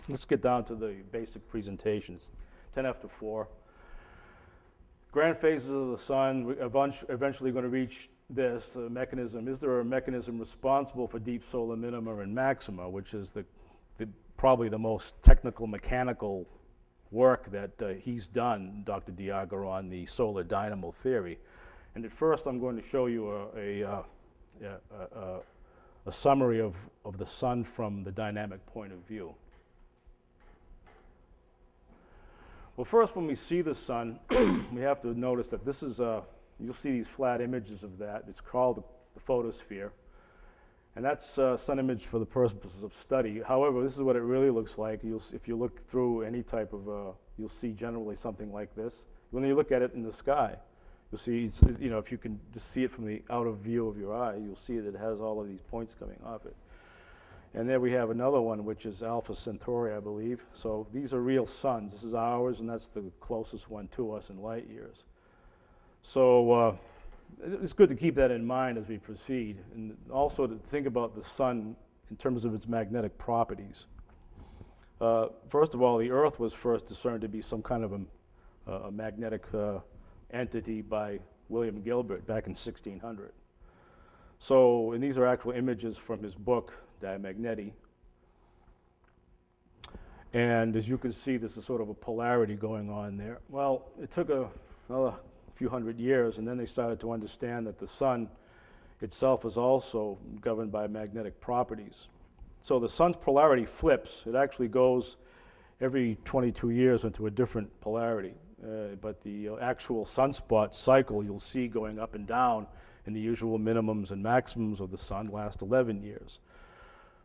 Let's get down to the basic presentations. 10 after 4. Grand phases of the sun, we're eventually going to reach this mechanism. Is there a mechanism responsible for deep solar minima and maxima, which is probably the most technical mechanical work that he's done, Dr. Diago, on the solar dynamo theory. And at first I'm going to show you a summary of the sun from the dynamic point of view. Well, first, when we see the sun, we have to notice that this is, you'll see these flat images of that. It's called the photosphere. And that's sun image for the purposes of study. However, this is what it really looks like. If you look through any type of, you'll see generally something like this. When you look at it in the sky, you'll see, if you can just see it from the outer view of your eye, you'll see that it has all of these points coming off it. And there we have another one, which is Alpha Centauri, I believe. So these are real suns. This is ours, and that's the closest one to us in light years. So it's good to keep that in mind as we proceed, and also to think about the sun in terms of its magnetic properties. First of all, the Earth was first discerned to be some kind of a magnetic entity by William Gilbert back in 1600. So, and these are actual images from his book, Diamagneti. And as you can see, there's a sort of a polarity going on there. Well, it took a few hundred years, and then they started to understand that the sun itself is also governed by magnetic properties. So the sun's polarity flips. It actually goes every 22 years into a different polarity. But the actual sunspot cycle you'll see going up and down, and the usual minimums and maximums of the sun last 11 years.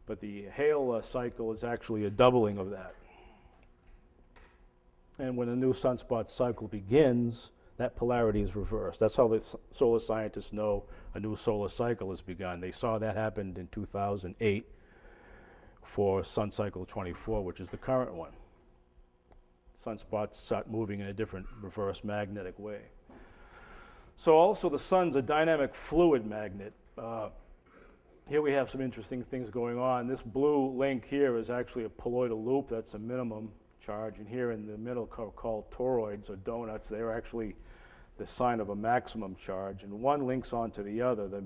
But the Hale cycle is actually a doubling of that. And when a new sunspot cycle begins, that polarity is reversed. That's how the solar scientists know a new solar cycle has begun. They saw that happened in 2008 for sun cycle 24, which is the current one. Sunspots start moving in a different reverse magnetic way. So also the sun's a dynamic fluid magnet. Here we have some interesting things going on. This blue link here is actually a poloidal loop. That's a minimum charge. And here in the middle called toroids or donuts, they're actually the sign of a maximum charge. And one links onto the other. The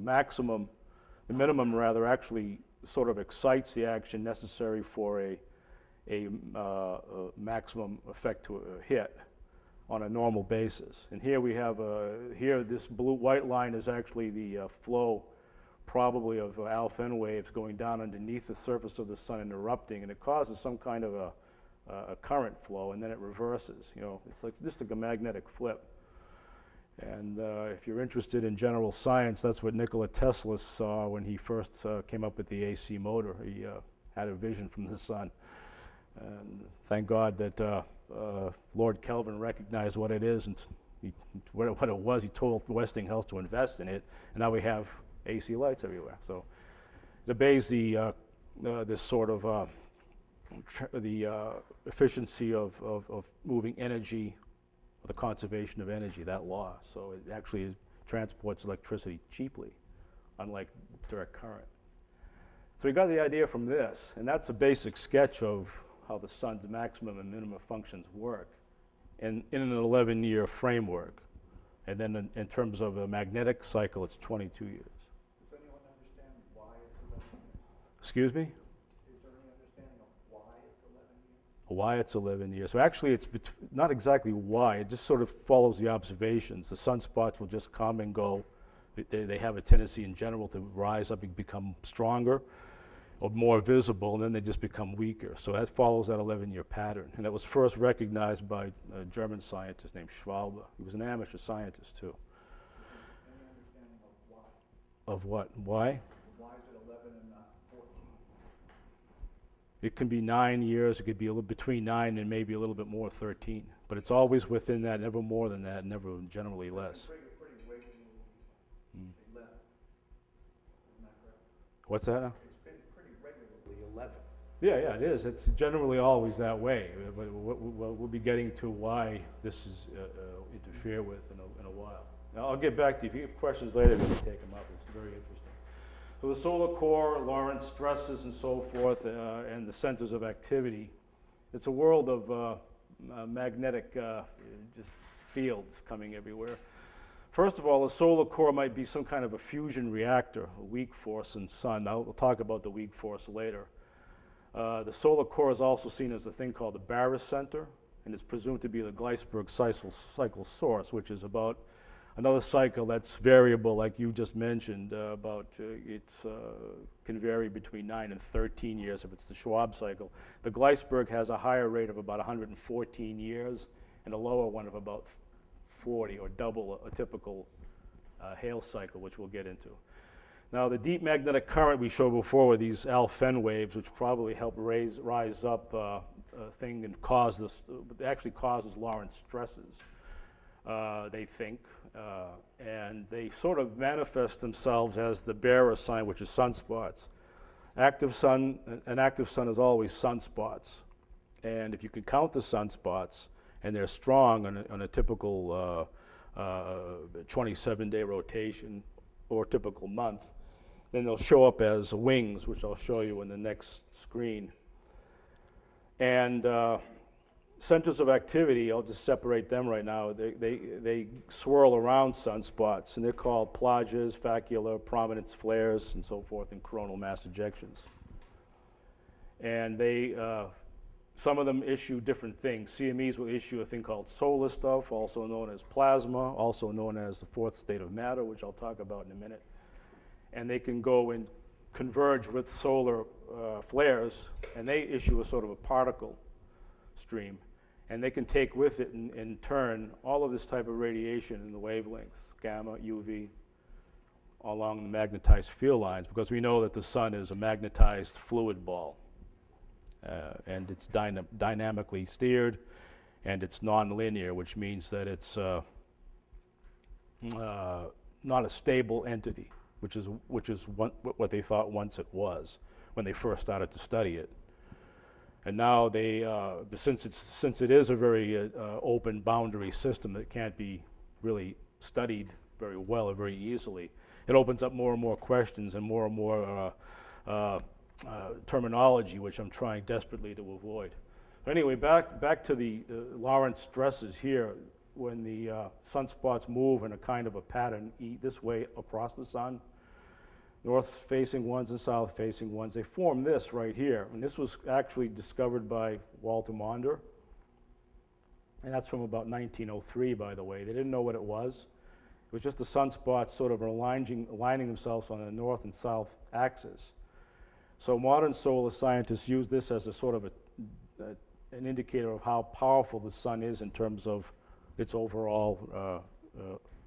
minimum rather, actually sort of excites the action necessary for a maximum effect to hit on a normal basis. And here we have, this white line is actually the flow probably of alpha N waves going down underneath the surface of the sun and erupting, and it causes some kind of a current flow, and then it reverses. It's like just like a magnetic flip. And if you're interested in general science, that's what Nikola Tesla saw when he first came up with the AC motor. He had a vision from the sun. And thank God that Lord Kelvin recognized what it is and what it was. He told Westinghouse to invest in it, and now we have AC lights everywhere. So it obeys this sort of the efficiency of moving energy, or the conservation of energy, that law. So it actually transports electricity cheaply, unlike direct current. So we got the idea from this, and that's a basic sketch of how the sun's maximum and minimum functions work in an 11-year framework. And then in terms of a magnetic cycle, it's 22 years. Does anyone understand why it's 11 years? Excuse me? Is there any understanding of why it's 11 years? Why it's 11 years. So actually, it's not exactly why. It just sort of follows the observations. The sunspots will just come and go. They have a tendency in general to rise up and become stronger or more visible, and then they just become weaker. So that follows that 11-year pattern. And that was first recognized by a German scientist named Schwalbe. He was an amateur scientist, too. Any understanding of why? Of what? Why? Why is it 11 and not 14? It can be 9 years. It could be between 9 and maybe a little bit more, 13. But it's always within that, never more than that, never generally less. Pretty regularly 11. Isn't that correct? What's that now? It's been pretty regularly 11. Yeah, it is. It's generally always that way. But we'll be getting to why this is interfered with in a while. Now, I'll get back to you. If you have questions later, we can take them up. It's very interesting. So the solar core, Lorentz stresses and so forth, and the centers of activity. it's a world of magnetic just fields coming everywhere. First of all, a solar core might be some kind of a fusion reactor, a weak force in sun. We'll talk about the weak force later. The solar core is also seen as a thing called the barycenter, and it's presumed to be the Gleisberg cycle source, which is about another cycle that's variable, like you just mentioned, can vary between 9 and 13 years if it's the Schwab cycle. The Gleisberg has a higher rate of about 114 years and a lower one of about 40, or double a typical Hale cycle, which we'll get into. Now, the deep magnetic current we showed before were these Alfvén waves, which probably help rise up a thing and cause this, actually causes Lorentz stresses, they think. And they sort of manifest themselves as the bearer sign, which is sunspots. An active sun is always sunspots. And if you can count the sunspots, and they're strong on a typical 27-day rotation or typical month, then they'll show up as wings, which I'll show you in the next screen. And centers of activity, I'll just separate them right now. They swirl around sunspots, and they're called plages, facula, prominence flares, and so forth, and coronal mass ejections. And some of them issue different things. CMEs will issue a thing called solar stuff, also known as plasma, also known as the fourth state of matter, which I'll talk about in a minute. And they can go and converge with solar flares, and they issue a sort of a particle stream. And they can take with it, in turn, all of this type of radiation in the wavelengths, gamma, UV, along the magnetized field lines, because we know that the sun is a magnetized fluid ball. And it's dynamically steered, and it's nonlinear, which means that it's not a stable entity, which is what they thought once it was when they first started to study it. And now since it is a very open boundary system that can't be really studied very well or very easily, it opens up more and more questions and more terminology, which I'm trying desperately to avoid. But anyway, back to the Lorentz stresses here. When the sunspots move in a kind of a pattern this way across the sun, north-facing ones and south-facing ones, they form this right here. And this was actually discovered by Walter Maunder. And that's from about 1903, by the way. They didn't know what it was. It was just the sunspots sort of aligning themselves on the north and south axis. So modern solar scientists use this as a sort of an indicator of how powerful the sun is in terms of its overall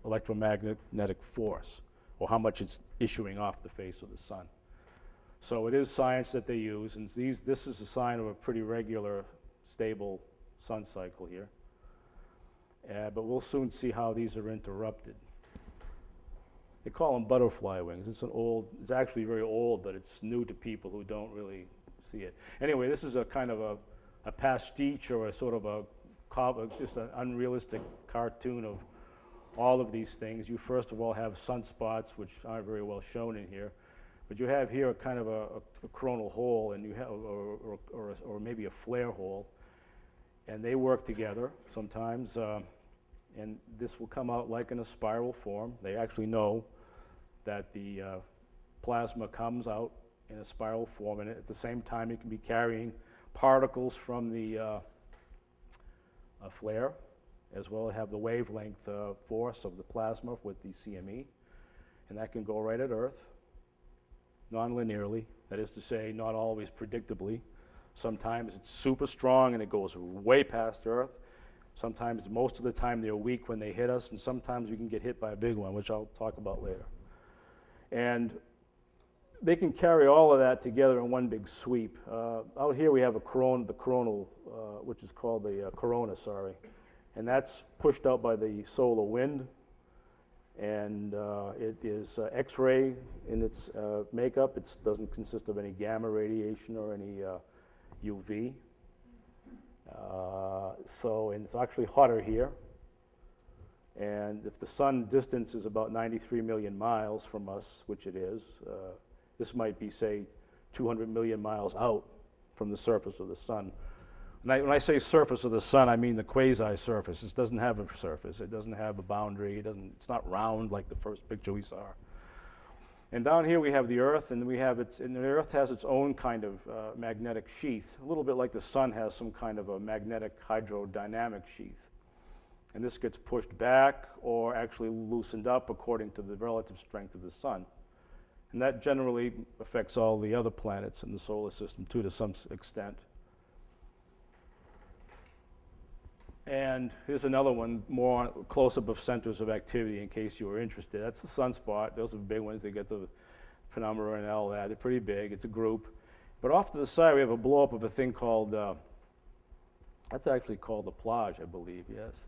electromagnetic force, or how much it's issuing off the face of the sun. So it is science that they use, and this is a sign of a pretty regular, stable sun cycle here. But we'll soon see how these are interrupted. They call them butterfly wings. It's actually very old, but it's new to people who don't really see it. Anyway, this is a kind of a pastiche, or a sort of just an unrealistic cartoon of all of these things. You first of all have sunspots, which aren't very well shown in here, but you have here a kind of a coronal hole, and you have, or maybe a flare hole, and they work together sometimes, and this will come out like in a spiral form. They actually know that the plasma comes out in a spiral form, and at the same time it can be carrying particles from the flare, as well as have the wavelength force of the plasma with the CME, and that can go right at Earth, non-linearly, that is to say, not always predictably. Sometimes it's super strong and it goes way past Earth. Sometimes, most of the time, they're weak when they hit us, and sometimes we can get hit by a big one, which I'll talk about later. And they can carry all of that together in one big sweep. Out here we have the coronal, which is called the corona, and that's pushed out by the solar wind, and it is X-ray in its makeup. It doesn't consist of any gamma radiation or any UV. And it's actually hotter here. And if the sun distance is about 93 million miles from us, which it is, this might be, say, 200 million miles out from the surface of the sun. And when I say surface of the sun, I mean the quasi-surface. It doesn't have a surface. It doesn't have a boundary. It's not round like the first picture we saw. And down here we have the Earth, and and the Earth has its own kind of magnetic sheath, a little bit like the sun has some kind of a magnetic hydrodynamic sheath. And this gets pushed back or actually loosened up according to the relative strength of the sun. And that generally affects all the other planets in the solar system too, to some extent. And here's another one, more close-up of centers of activity in case you were interested. That's the sunspot. Those are the big ones. They get the penumbra and all that. They're pretty big. It's a group. But off to the side, we have a blow-up of a thing called, that's actually called the plage, I believe, yes.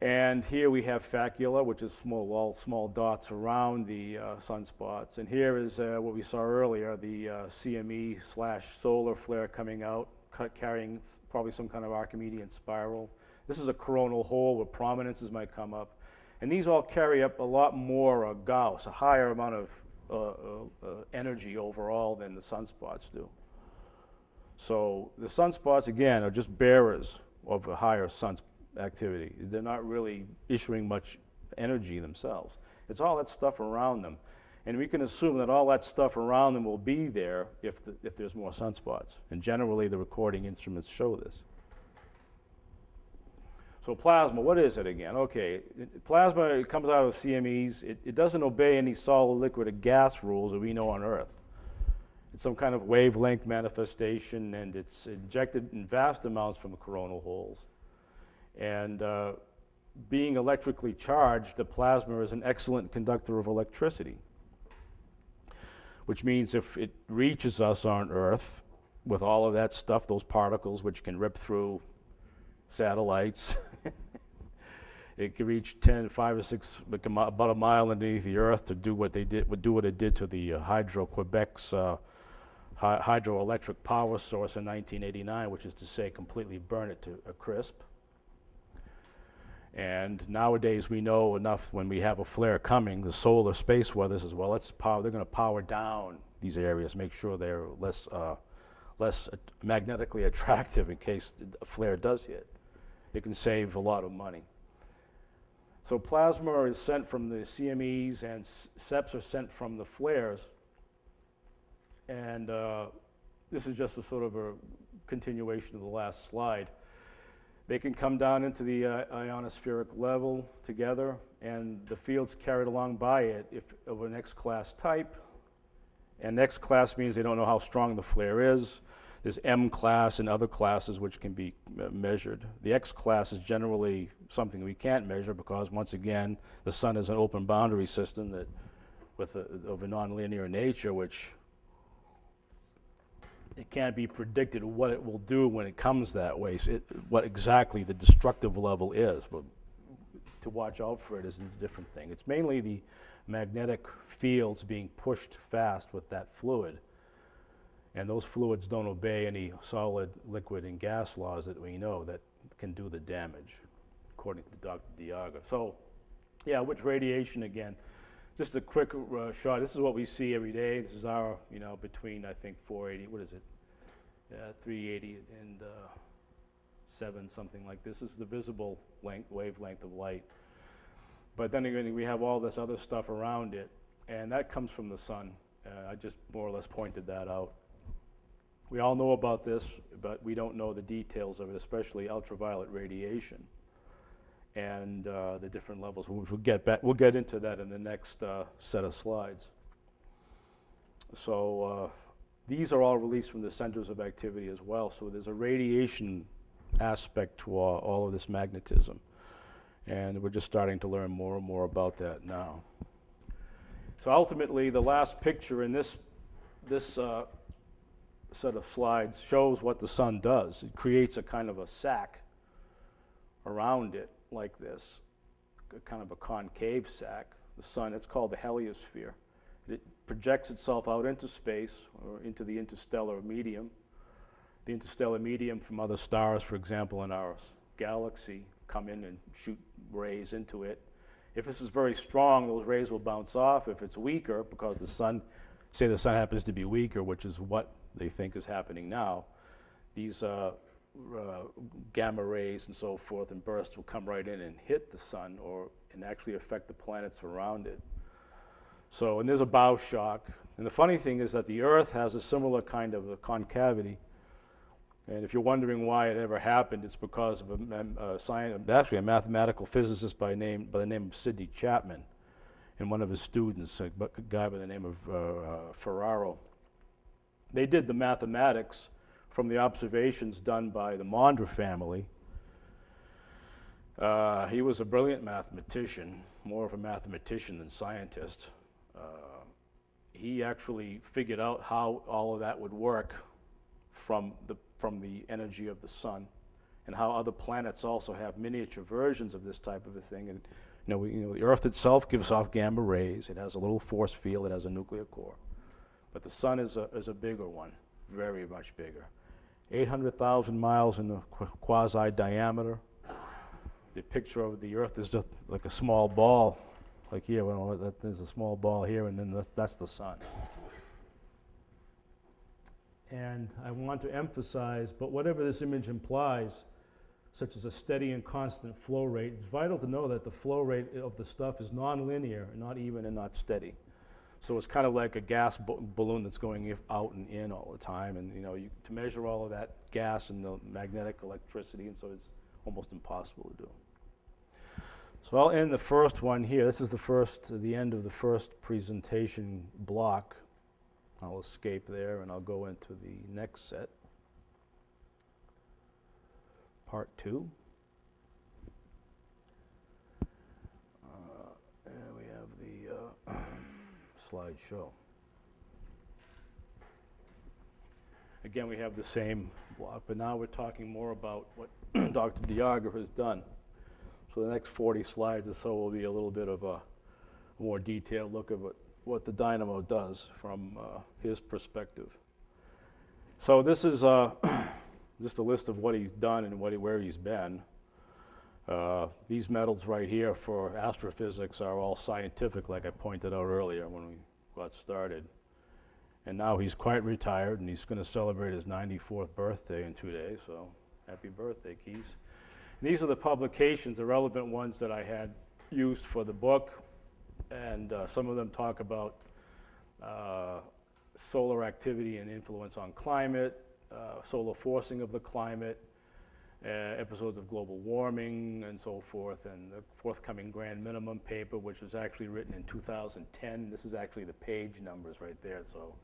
And here we have facula, which is all small dots around the sunspots. And here is what we saw earlier, the CME/solar flare coming out, carrying probably some kind of Archimedean spiral. This is a coronal hole where prominences might come up. And these all carry up a lot more Gauss, a higher amount of energy overall than the sunspots do. So the sunspots, again, are just bearers of a higher sun activity. They're not really issuing much energy themselves. It's all that stuff around them. And we can assume that all that stuff around them will be there if there's more sunspots. And generally, the recording instruments show this. So plasma, what is it again? Okay, plasma, it comes out of CMEs. It doesn't obey any solid, liquid, or gas rules that we know on Earth. It's some kind of wavelength manifestation, and it's injected in vast amounts from the coronal holes. And being electrically charged, the plasma is an excellent conductor of electricity, which means if it reaches us on Earth with all of that stuff, those particles which can rip through satellites, it can reach 5 or 6, about a mile underneath the Earth to do what it did to the Hydro-Quebec's hydroelectric power source in 1989, which is to say completely burn it to a crisp. And nowadays we know enough when we have a flare coming, the solar space weather says, well, they're going to power down these areas, make sure they're less magnetically attractive in case a flare does hit. It can save a lot of money. So plasma is sent from the CMEs and SEPs are sent from the flares. And this is just a sort of a continuation of the last slide. They can come down into the ionospheric level together, and the field's carried along by it if of an X-class type. And X-class means they don't know how strong the flare is. There's M-class and other classes which can be measured. The X-class is generally something we can't measure because, once again, the sun is an open boundary system of a nonlinear nature, which it can't be predicted what it will do when it comes that way, so what exactly the destructive level is. But to watch out for it is a different thing. It's mainly the magnetic fields being pushed fast with that fluid. And those fluids don't obey any solid, liquid, and gas laws that we know that can do the damage, according to Dr. Diaga. So, yeah, which radiation again? Just a quick shot. This is what we see every day. This is our, between, I think, 480, 380 and 7, something like this. This is the visible wavelength of light. But then again, we have all this other stuff around it, and that comes from the sun. I just more or less pointed that out. We all know about this, but we don't know the details of it, especially ultraviolet radiation and the different levels. We'll get into that in the next set of slides. So these are all released from the centers of activity as well. So there's a radiation aspect to all of this magnetism. And we're just starting to learn more and more about that now. So ultimately, the last picture in this set of slides shows what the sun does. It creates a kind of a sac around it like this, kind of a concave sac. The sun, it's called the heliosphere. It projects itself out into space or into the interstellar medium. The interstellar medium from other stars, for example, in our galaxy, come in and shoot rays into it. If this is very strong, those rays will bounce off. If it's weaker, because the sun happens to be weaker, which is what they think is happening now, these gamma rays and so forth and bursts will come right in and hit the sun and actually affect the planets around it. So, and there's a bow shock. And the funny thing is that the Earth has a similar kind of a concavity. And if you're wondering why it ever happened, it's because of actually a mathematical physicist by the name of Sidney Chapman and one of his students, a guy by the name of Ferraro. They did the mathematics from the observations done by the Maunder family. He was a brilliant mathematician, more of a mathematician than scientist. He actually figured out how all of that would work from the energy of the sun, and how other planets also have miniature versions of this type of a thing. And the Earth itself gives off gamma rays. It has a little force field. It has a nuclear core. But the sun is a bigger one, very much bigger. 800,000 miles in the quasi diameter. The picture of the Earth is just like a small ball. Like here, there's a small ball here, and then that's the sun. And I want to emphasize, but whatever this image implies, such as a steady and constant flow rate, it's vital to know that the flow rate of the stuff is nonlinear, not even and not steady. So it's kind of like a gas balloon that's going out and in all the time, and to measure all of that gas and the magnetic electricity, and so it's almost impossible to do. So I'll end the first one here. This is the end of the first presentation block. I'll escape there and I'll go into the next set, part 2. And we have the slideshow. Again, we have the same block, but now we're talking more about what Dr. Diaga has done. So the next 40 slides or so will be a little bit of a more detailed look at what the dynamo does from his perspective. So this is just a list of what he's done and where he's been. These medals right here for astrophysics are all scientific, like I pointed out earlier when we got started. And now he's quite retired, and he's going to celebrate his 94th birthday in 2 days, so happy birthday, Keith. These are the publications, the relevant ones that I had used for the book, and some of them talk about solar activity and influence on climate, solar forcing of the climate, episodes of global warming and so forth, and the forthcoming grand minimum paper, which was actually written in 2010. This is actually the page numbers right there. So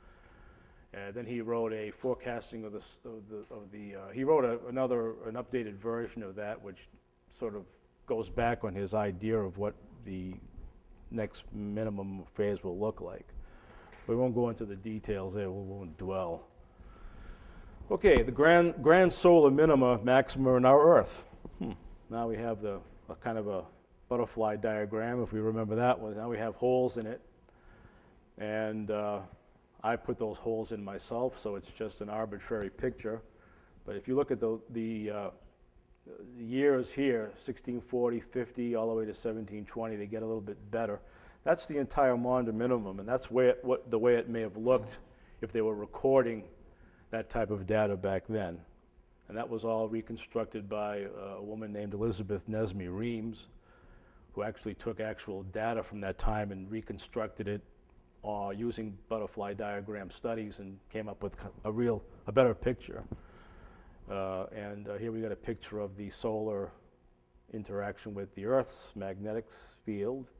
then he wrote a forecasting of he wrote an updated version of that, which sort of goes back on his idea of what the next minimum phase will look like. We won't go into the details there, we won't dwell. Okay, the grand solar minima, maxima in our Earth. Now we have a kind of a butterfly diagram, if we remember that one. Now we have holes in it, and I put those holes in myself, so it's just an arbitrary picture. But if you look at the years here, 1640, 50, all the way to 1720, they get a little bit better. That's the entire Maunder minimum, and that's the way it may have looked if they were recording that type of data back then. And that was all reconstructed by a woman named Elizabeth Nesme Reams, who actually took actual data from that time and reconstructed it using butterfly diagram studies and came up with a better picture. And here we got a picture of the solar interaction with the Earth's magnetic field,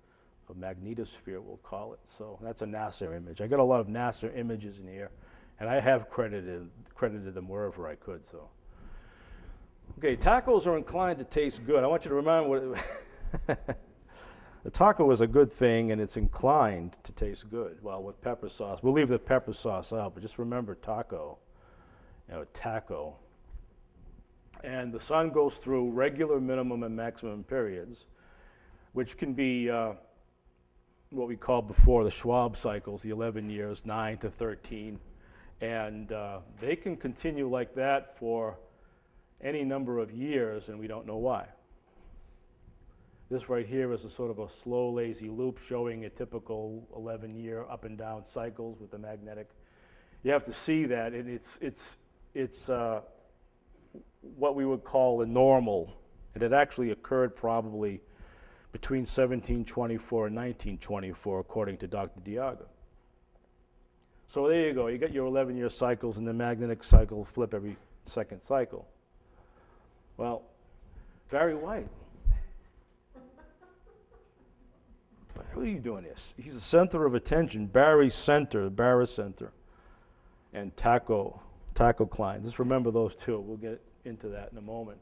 a magnetosphere we'll call it. So that's a NASA image. I got a lot of NASA images in here, and I have credited them wherever I could. So, okay, tacos are inclined to taste good. I want you to remember the taco is a good thing, and it's inclined to taste good. Well, with pepper sauce, we'll leave the pepper sauce out, but just remember taco, taco. And the sun goes through regular minimum and maximum periods, which can be what we called before the Schwab cycles, the 11 years, 9 to 13. And they can continue like that for any number of years, and we don't know why. This right here is a sort of a slow, lazy loop showing a typical 11-year up and down cycles with the magnetic. You have to see that, and it's what we would call a normal. It had actually occurred probably between 1724 and 1924, according to Dr. Diaga. So there you go. You got your 11-year cycles, and the magnetic cycle flip every second cycle. Well, Barry White. What are you doing this? He's the center of attention. Barry's center, Barycenter, and Tycho Klein. Just remember those two. We'll get into that in a moment.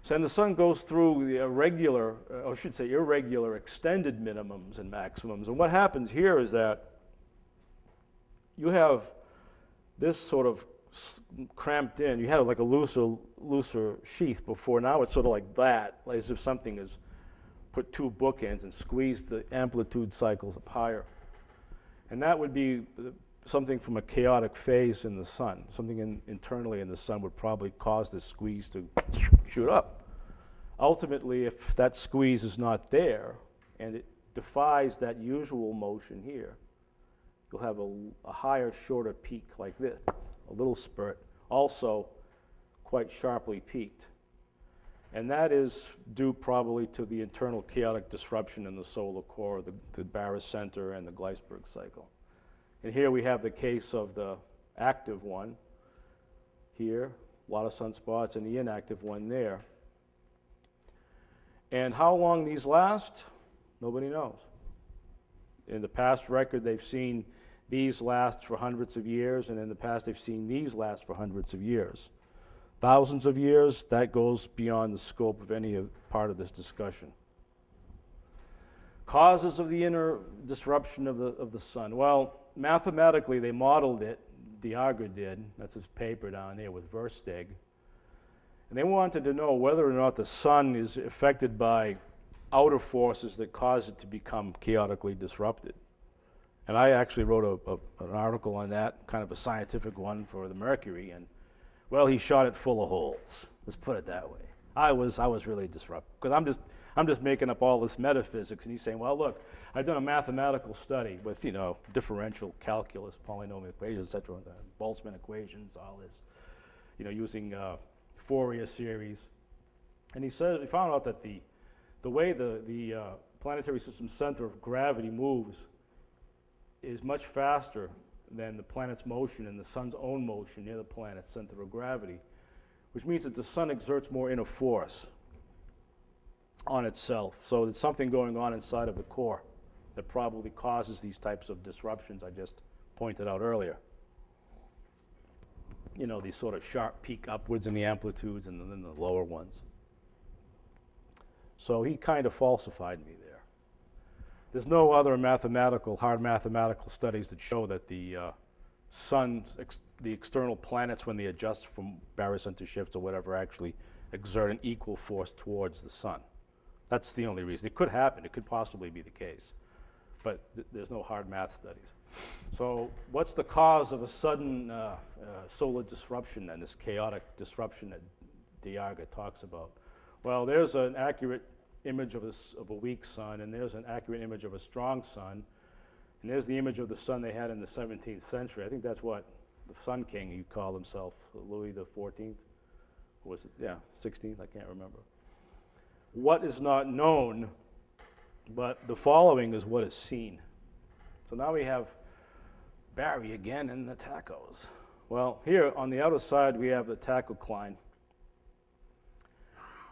So then the sun goes through the irregular extended minimums and maximums. And what happens here is that you have this sort of cramped in. You had like a looser sheath before. Now it's sort of like that, like as if something is put two bookends and squeezed the amplitude cycles up higher. And that would be something from a chaotic phase in the sun. Something internally in the sun would probably cause this squeeze to shoot up. Ultimately, if that squeeze is not there and it defies that usual motion here, you'll have a higher, shorter peak like this, a little spurt, also quite sharply peaked. And that is due probably to the internal chaotic disruption in the solar core, the Barycenter and the Gleisberg cycle. And here we have the case of the active one here, a lot of sunspots, and the inactive one there. And how long these last, nobody knows. In the past record, they've seen these last for hundreds of years, and in the past, they've seen these last for hundreds of years. Thousands of years, that goes beyond the scope of any part of this discussion. Causes of the inner disruption of the sun. Well, mathematically, they modeled it. Diaga did. That's his paper down there with Versteeg. And they wanted to know whether or not the sun is affected by outer forces that cause it to become chaotically disrupted. And I actually wrote an article on that, kind of a scientific one for the Mercury, and well, he shot it full of holes. Let's put it that way. I was really disrupted because I'm just making up all this metaphysics, and he's saying, well, look, I've done a mathematical study with differential calculus, polynomial equations, etc., Boltzmann equations, all this, using Fourier series, and he found out that the way the planetary system's center of gravity moves is much faster than the planet's motion and the sun's own motion near the planet's center of gravity, which means that the sun exerts more inner force on itself. So there's something going on inside of the core that probably causes these types of disruptions I just pointed out earlier. These sort of sharp peak upwards in the amplitudes and then the lower ones. So he kind of falsified me there. There's no other hard mathematical studies that show that the the external planets, when they adjust from barycenter shifts or whatever, actually exert an equal force towards the sun. That's the only reason. It could happen. It could possibly be the case. But there's no hard math studies. So what's the cause of a sudden solar disruption then, this chaotic disruption that Diaga talks about? Well, there's an accurate image of a weak sun, and there's an accurate image of a strong sun, and there's the image of the sun they had in the 17th century. I think that's what the Sun King, he called himself, Louis the 14th, was it? Yeah, 16th, I can't remember. What is not known, but the following is what is seen. So now we have Barry again and the Tachos. Well, here on the outer side we have the Tycho Klein.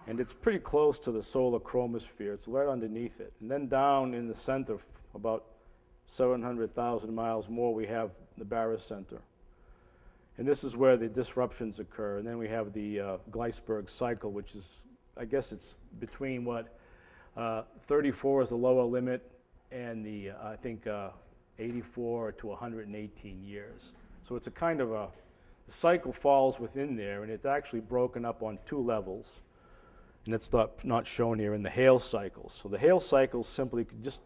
And it's pretty close to the solar chromosphere. It's right underneath it. And then down in the center, about 700,000 miles more, we have the Barycenter. And this is where the disruptions occur. And then we have the Gleisberg cycle, which is, I guess it's between 34 is the lower limit, and the, 84 to 118 years. So it's a kind of the cycle falls within there, and it's actually broken up on two levels. And it's not shown here in the Hale cycles. So the Hale cycles simply just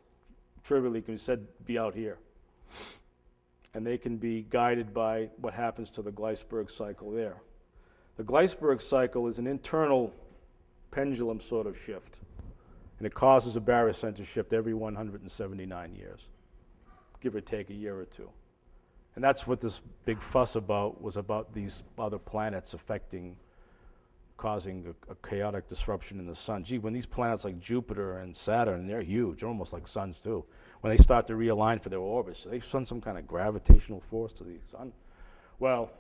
trivially can be out here. And they can be guided by what happens to the Gleisberg cycle there. The Gleisberg cycle is an internal pendulum sort of shift. And it causes a barycenter shift every 179 years, give or take a year or two. And that's what this big fuss was about these other planets affecting causing a chaotic disruption in the sun. Gee, when these planets like Jupiter and Saturn, they're huge, they're almost like suns too. When they start to realign for their orbits, they send some kind of gravitational force to the sun. Well,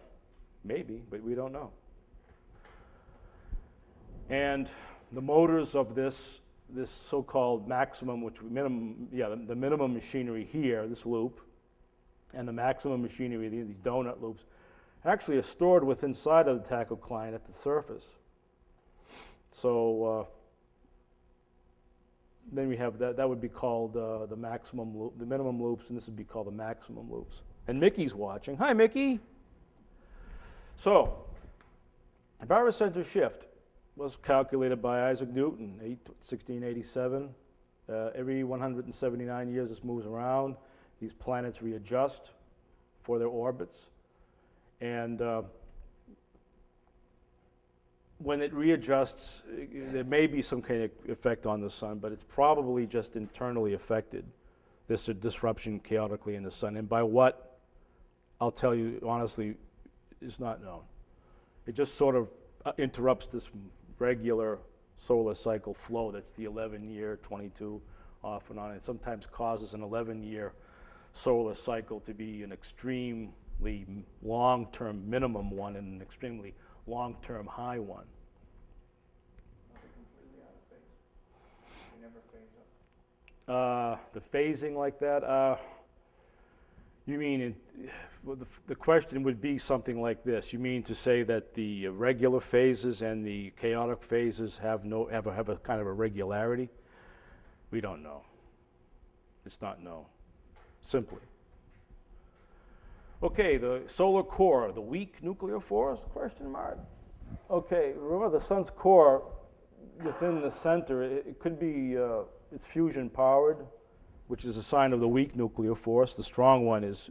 maybe, but we don't know. And the motors of this so-called maximum, which the minimum machinery here, this loop, and the maximum machinery, these donut loops, actually are stored within inside of the tachocline at the surface. So then we have that would be called the maximum loop, the minimum loops, and this would be called the maximum loops. And Mickey's watching. Hi, Mickey. So, the barycenter shift was calculated by Isaac Newton, 1687. Every 179 years this moves around. These planets readjust for their orbits. And when it readjusts, there may be some kind of effect on the sun, but it's probably just internally affected, this disruption chaotically in the sun. And by what, I'll tell you honestly, is not known. It just sort of interrupts this regular solar cycle flow that's the 11-year, 22 off and on. It sometimes causes an 11-year solar cycle to be an extremely long-term minimum one and an extremely long-term high one. Are they completely out of phase? They never phase up? The phasing like that, you mean, well, the question would be something like this. You mean to say that the regular phases and the chaotic phases have a kind of a regularity? We don't know. It's not known, simply. Okay, the solar core, the weak nuclear force, question mark. Okay, remember the sun's core within the center, it could be, it's fusion powered, which is a sign of the weak nuclear force. The strong one is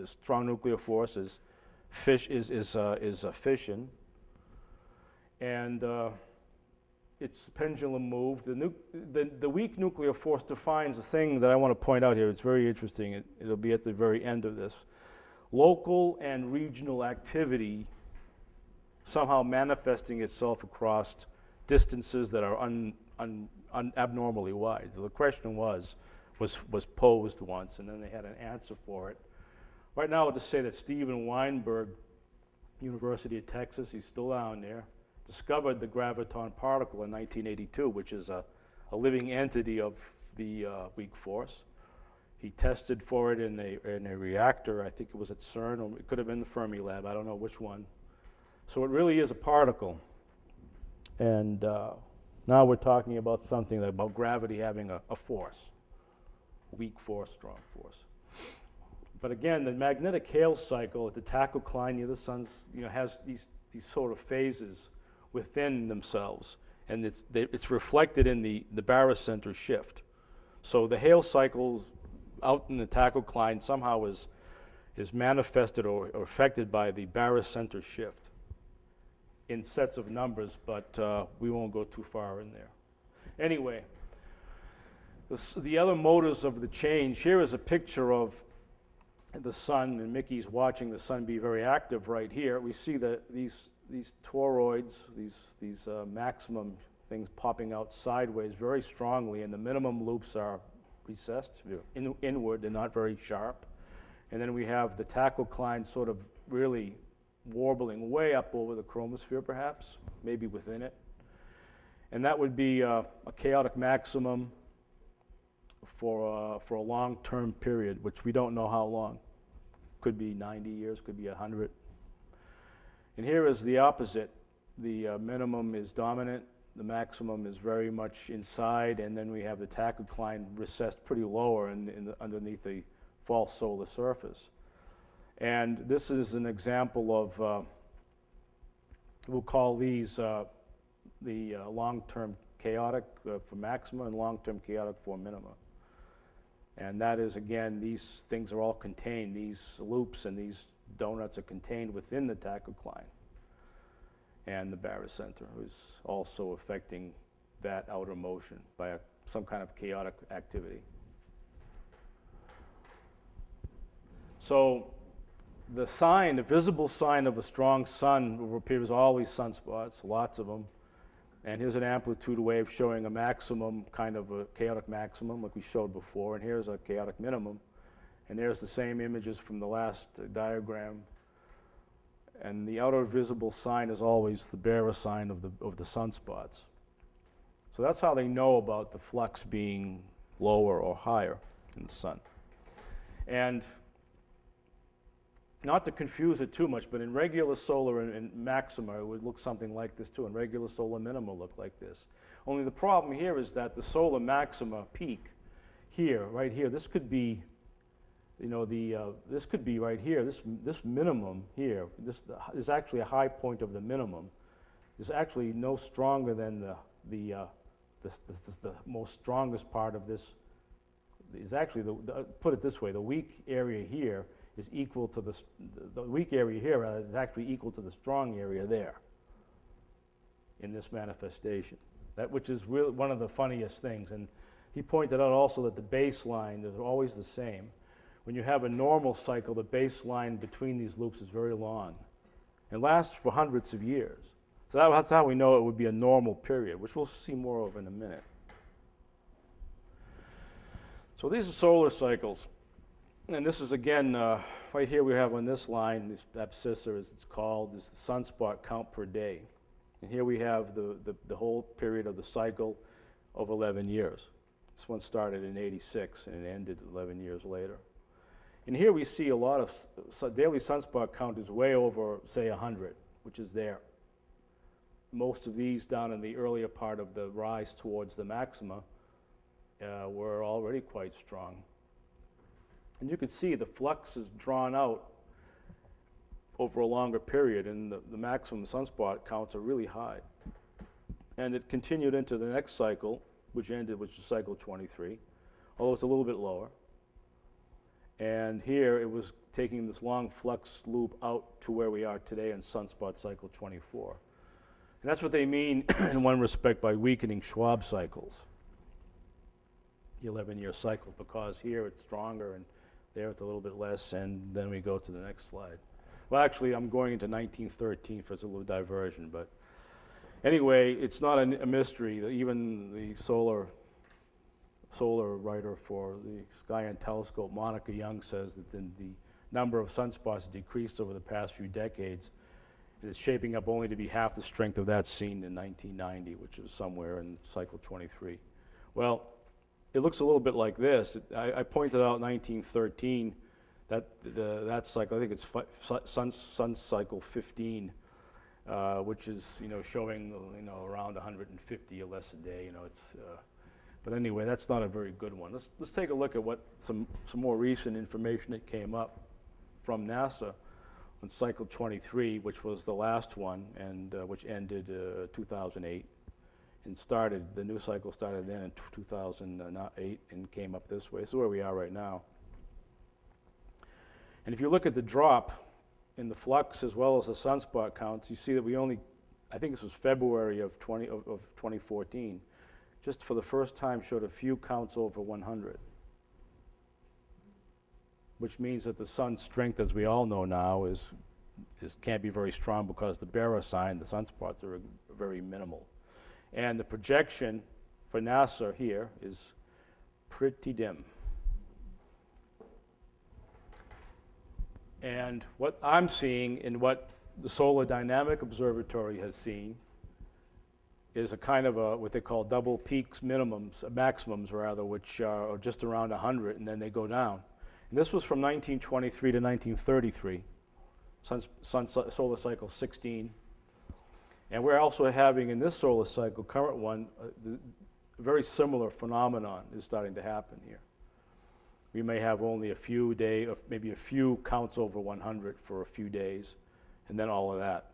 strong nuclear force is fission, and it's pendulum moved. The weak nuclear force defines a thing that I want to point out here. It's very interesting. It'll be at the very end of this. Local and regional activity somehow manifesting itself across distances that are abnormally wide. So the question was posed once, and then they had an answer for it. Right now, I'll just say that Steven Weinberg, University of Texas, he's still down there, discovered the graviton particle in 1982, which is a living entity of the weak force. He tested for it in a reactor. I think it was at CERN, or it could have been the Fermi lab. I don't know which one. So it really is a particle. And now we're talking about something about gravity having a force. Weak force, strong force. But again, the magnetic Hale cycle at the tachocline near the sun's, has these sort of phases within themselves, and it's reflected in the barycenter shift. So the Hale cycle out in the tachocline somehow is manifested or affected by the barycenter shift in sets of numbers, but we won't go too far in there. Anyway, the other motors of the change, here is a picture of the sun, and Mickey's watching the sun be very active right here. We see that these toroids, these maximum things popping out sideways very strongly, and the minimum loops are recessed inward. They're not very sharp. And then we have the tachocline sort of really warbling way up over the chromosphere, perhaps, maybe within it. And that would be a chaotic maximum for a long-term period, which we don't know how long. Could be 90 years, could be 100. And here is the opposite. The minimum is dominant, the maximum is very much inside, and then we have the tachocline recessed pretty lower underneath the false solar surface. And this is an example of, we'll call these the long-term chaotic for maxima and long-term chaotic for minima. And that is, again, these things are all contained, these loops and these donuts are contained within the tachocline. And the barycenter is also affecting that outer motion by some kind of chaotic activity. So the sign, the visible sign of a strong sun will appear as always sunspots, lots of them. And here's an amplitude wave showing a maximum, kind of a chaotic maximum like we showed before, and here's a chaotic minimum. And there's the same images from the last diagram. And the outer visible sign is always the bearer sign of the sunspots. So that's how they know about the flux being lower or higher in the sun. And not to confuse it too much, but in regular solar and maxima, it would look something like this too, and regular solar minima look like this. Only the problem here is that the solar maxima peak here, right here, this could be, this could be right here, this minimum here, this is actually a high point of the minimum, is actually no stronger than the most strongest part of this, is actually, put it this way, the weak area here is equal to the weak area here is actually equal to the strong area there in this manifestation. That which is really one of the funniest things. And he pointed out also that the baseline is always the same. When you have a normal cycle, the baseline between these loops is very long. It lasts for hundreds of years. So that's how we know it would be a normal period, which we'll see more of in a minute. So these are solar cycles. And this is, again, right here we have on this line, this abscissa as it's called, is the sunspot count per day. And here we have the whole period of the cycle of 11 years. This one started in 86 and it ended 11 years later. And here we see a lot of daily sunspot count is way over, say, 100, which is there. Most of these down in the earlier part of the rise towards the maxima were already quite strong. And you can see the flux is drawn out over a longer period, and the maximum sunspot counts are really high. And it continued into the next cycle, which was cycle 23, although it's a little bit lower. And here it was taking this long flux loop out to where we are today in sunspot cycle 24. And that's what they mean in one respect by weakening Schwab cycles, the 11-year cycle, because here it's stronger and there it's a little bit less, and then we go to the next slide. Well, actually, I'm going into 1913 for it's a little diversion, but anyway, it's not a mystery that even the solar writer for the Sky and Telescope, Monica Young, says that the number of sunspots decreased over the past few decades. It's shaping up only to be half the strength of that seen in 1990, which is somewhere in cycle 23. Well, it looks a little bit like this. I pointed out 1913, that cycle, I think it's sun cycle 15, which is showing around 150 or less a day. But anyway, that's not a very good one. Let's take a look at what some more recent information that came up from NASA on cycle 23, which was the last one, and which ended 2008. And the new cycle started then in 2008 and came up this way. So where we are right now. And if you look at the drop in the flux as well as the sunspot counts, you see that I think this was February of 2014, just for the first time showed a few counts over 100. Which means that the sun's strength, as we all know now, can't be very strong because the bearer sign, the sunspots, are very minimal. And the projection for NASA here is pretty dim. And what I'm seeing and what the Solar Dynamic Observatory has seen is a kind of what they call double peaks maximums rather, which are just around 100 and then they go down. And this was from 1923 to 1933, solar cycle 16. And we're also having in this solar cycle, current one, a very similar phenomenon is starting to happen here. We may have only a few maybe a few counts over 100 for a few days, and then all of that.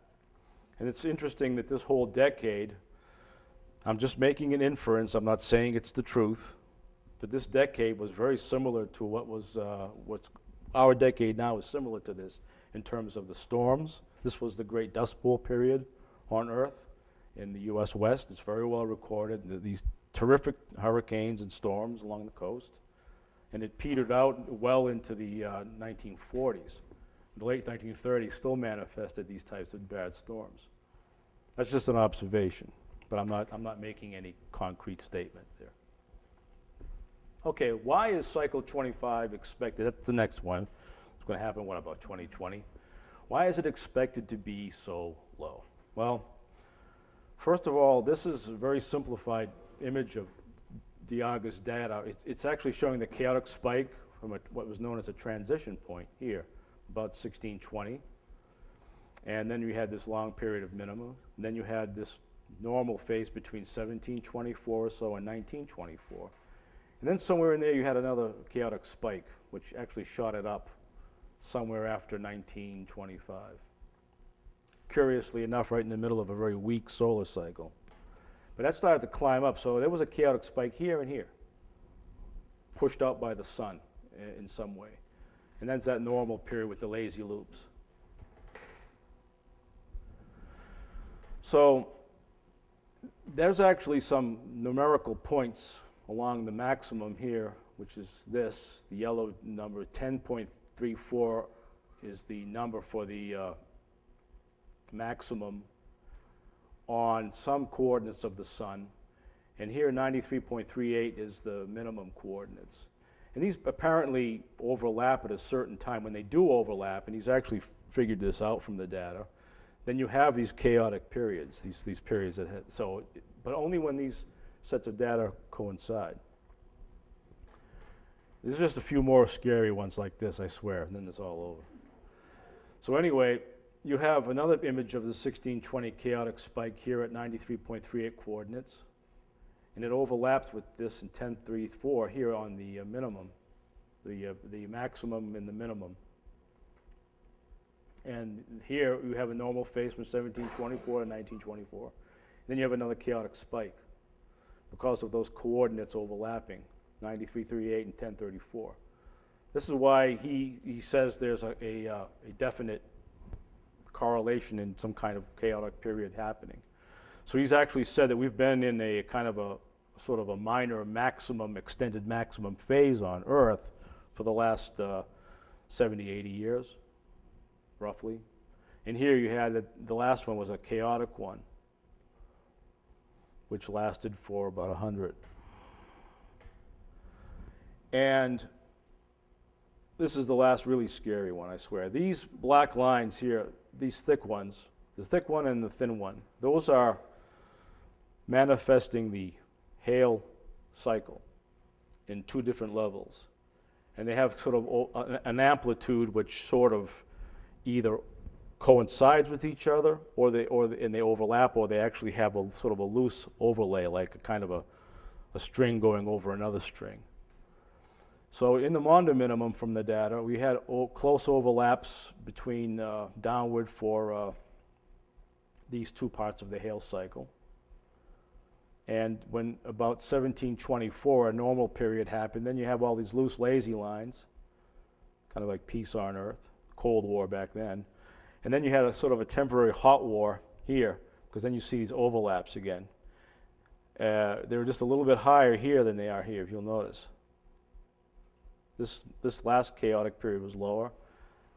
And it's interesting that this whole decade, I'm just making an inference, I'm not saying it's the truth, but this decade was very similar to what's our decade now is similar to this in terms of the storms. This was the Great Dust Bowl period on Earth in the U.S. West. It's very well recorded, these terrific hurricanes and storms along the coast. And it petered out well into the 1940s. the late 1930s still manifested these types of bad storms. That's just an observation, but I'm not making any concrete statement there. Okay, why is cycle 25 expected? That's the next one. It's going to happen, what, about 2020? Why is it expected to be so low? Well, first of all, this is a very simplified image of Diaga's data. It's actually showing the chaotic spike from what was known as a transition point here, about 1620. And then you had this long period of minimum. And then you had this normal phase between 1724 or so and 1924. And then somewhere in there you had another chaotic spike, which actually shot it up somewhere after 1925. Curiously enough, right in the middle of a very weak solar cycle. But that started to climb up, so there was a chaotic spike here and here, pushed out by the sun in some way. And that's that normal period with the lazy loops. So there's actually some numerical points along the maximum here, which is this, the yellow number, 10.34 is the number for the maximum on some coordinates of the sun. And here 93.38 is the minimum coordinates. And these apparently overlap at a certain time. When they do overlap, and he's actually figured this out from the data, then you have these chaotic periods, these periods that but only when these sets of data coincide. There's just a few more scary ones like this, I swear, and then it's all over. So anyway, you have another image of the 1620 chaotic spike here at 93.38 coordinates, and it overlaps with this in 1034 here on the minimum, the maximum and the minimum. And here you have a normal phase from 1724 to 1924. Then you have another chaotic spike because of those coordinates overlapping, 93.38 and 1034. This is why he says there's a definite correlation in some kind of chaotic period happening. So he's actually said that we've been in a kind of a sort of a minor maximum, extended maximum phase on Earth for the last 70, 80 years, roughly. And here you had the last one was a chaotic one, which lasted for about 100. And this is the last really scary one, I swear. These black lines here, these thick ones, the thick one and the thin one, those are manifesting the Hale cycle in two different levels. And they have sort of an amplitude which sort of either coincides with each other or they overlap, or they actually have a sort of a loose overlay, like a kind of a string going over another string. So in the Maunder minimum from the data, we had close overlaps between downward for these two parts of the Hale cycle. And when about 1724, a normal period happened, then you have all these loose, lazy lines, kind of like peace on Earth, Cold War back then. And then you had a sort of a temporary hot war here, because then you see these overlaps again. They were just a little bit higher here than they are here, if you'll notice. This last chaotic period was lower.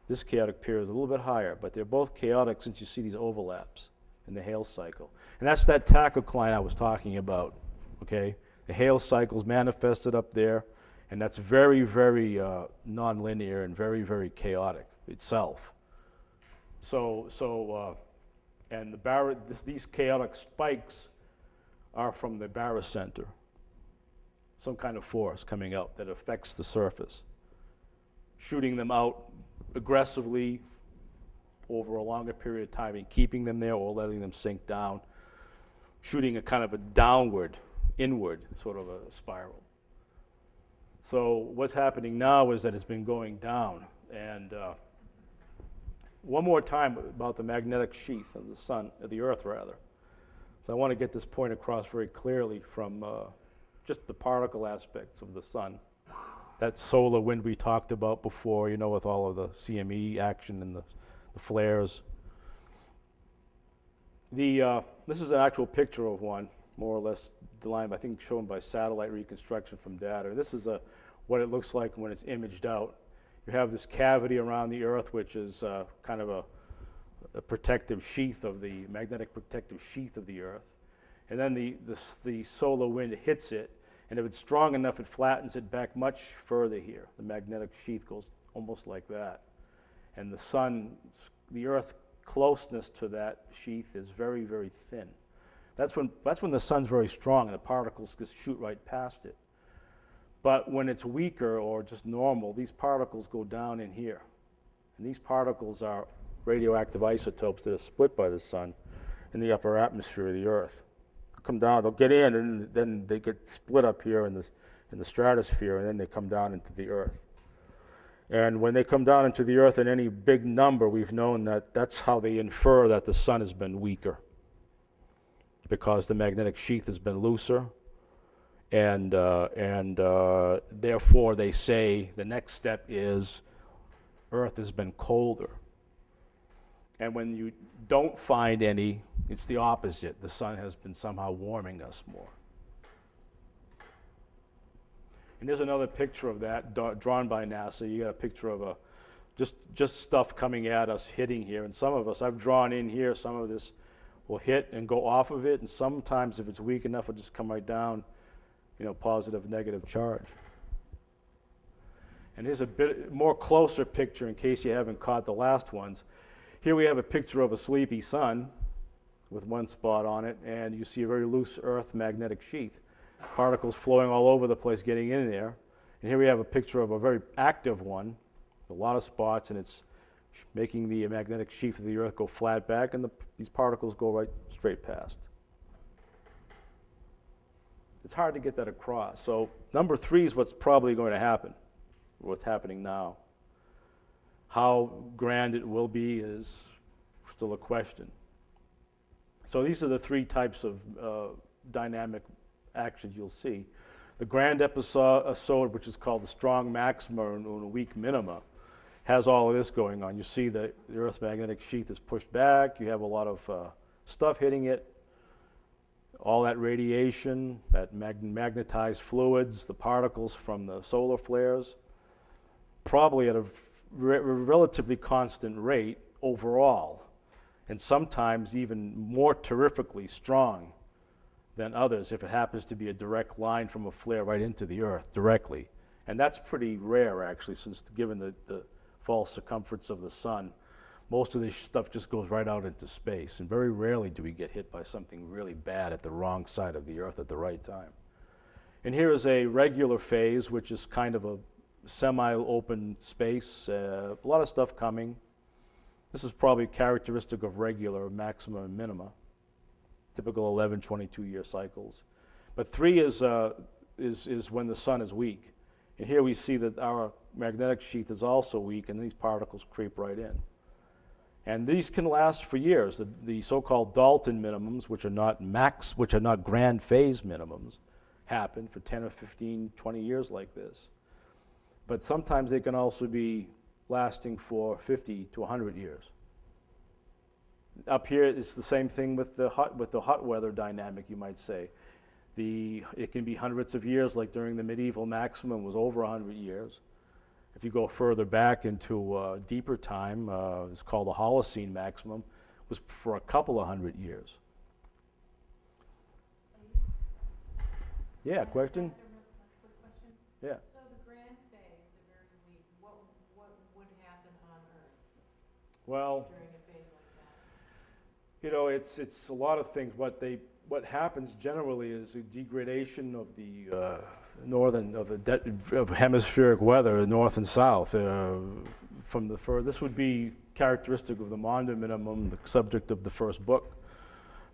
This chaotic period was a little bit higher, but they're both chaotic since you see these overlaps in the Hale cycle. And that's that tachocline I was talking about, okay? The Hale cycle's manifested up there, and that's very, very nonlinear and very, very chaotic itself. And these chaotic spikes are from the barycenter, some kind of force coming out that affects the surface, shooting them out aggressively over a longer period of time and keeping them there or letting them sink down, shooting a kind of a downward, inward sort of a spiral. So what's happening now is that it's been going down. And one more time about the magnetic sheath of the sun, of the Earth rather. So I want to get this point across very clearly from just the particle aspects of the sun. That solar wind we talked about before, with all of the CME action and the flares. This is an actual picture of one, more or less designed, I think, shown by satellite reconstruction from data. This is what it looks like when it's imaged out. you have this cavity around the Earth, which is kind of a protective sheath of the magnetic protective sheath of the Earth. And then the solar wind hits it, and if it's strong enough, it flattens it back much further here. The magnetic sheath goes almost like that. And the Earth's closeness to that sheath is very, very thin. That's when the sun's very strong and the particles just shoot right past it. But when it's weaker or just normal, these particles go down in here. And these particles are radioactive isotopes that are split by the sun in the upper atmosphere of the Earth. They'll come down, they'll get in, and then they get split up here in the stratosphere, and then they come down into the Earth. And when they come down into the Earth in any big number, we've known that that's how they infer that the sun has been weaker, because the magnetic sheath has been looser, and therefore they say the next step is Earth has been colder. And when you don't find any, it's the opposite. The sun has been somehow warming us more. And there's another picture of that drawn by NASA. You got a picture of just stuff coming at us, hitting here. And some of us, I've drawn in here, some of this will hit and go off of it. And sometimes if it's weak enough, it'll just come right down, positive, negative charge. And here's a bit more closer picture in case you haven't caught the last ones. Here we have a picture of a sleepy sun with one spot on it, and you see a very loose Earth magnetic sheath. Particles flowing all over the place, getting in there. And here we have a picture of a very active one, a lot of spots, and it's making the magnetic sheath of the Earth go flat back, and these particles go right straight past. It's hard to get that across. So number 3 is what's probably going to happen, what's happening now. How grand it will be is still a question. So these are the 3 types of dynamic actions you'll see. The grand episode, which is called the strong maxima and a weak minima, has all of this going on. You see the Earth's magnetic sheath is pushed back. You have a lot of stuff hitting it. All that radiation, that magnetized fluids, the particles from the solar flares, probably at a relatively constant rate overall, and sometimes even more terrifically strong than others if it happens to be a direct line from a flare right into the Earth directly. And that's pretty rare, actually, since given the false circumference of the sun, most of this stuff just goes right out into space, and very rarely do we get hit by something really bad at the wrong side of the Earth at the right time. And here is a regular phase, which is kind of a semi-open space, a lot of stuff coming. This is probably characteristic of regular maxima and minima, typical 11, 22-year cycles. But 3 is when the sun is weak. And here we see that our magnetic sheath is also weak, and these particles creep right in. And these can last for years. The so-called Dalton minimums, which are not grand phase minimums, happen for 10 or 15, 20 years like this. But sometimes they can also be lasting for 50 to 100 years. Up here, it's the same thing with the hot weather dynamic, you might say. It can be hundreds of years, like during the medieval maximum was over 100 years. If you go further back into deeper time, it's called the Holocene maximum, was for a couple of 100 years. Yeah, question? Quick question. Yeah. So the grand phase, the very weak, what would happen on Earth Well, during a phase like that? it's a lot of things. What happens generally is a degradation of the of hemispheric weather, north and south. This would be characteristic of the Maunder minimum, the subject of the first book.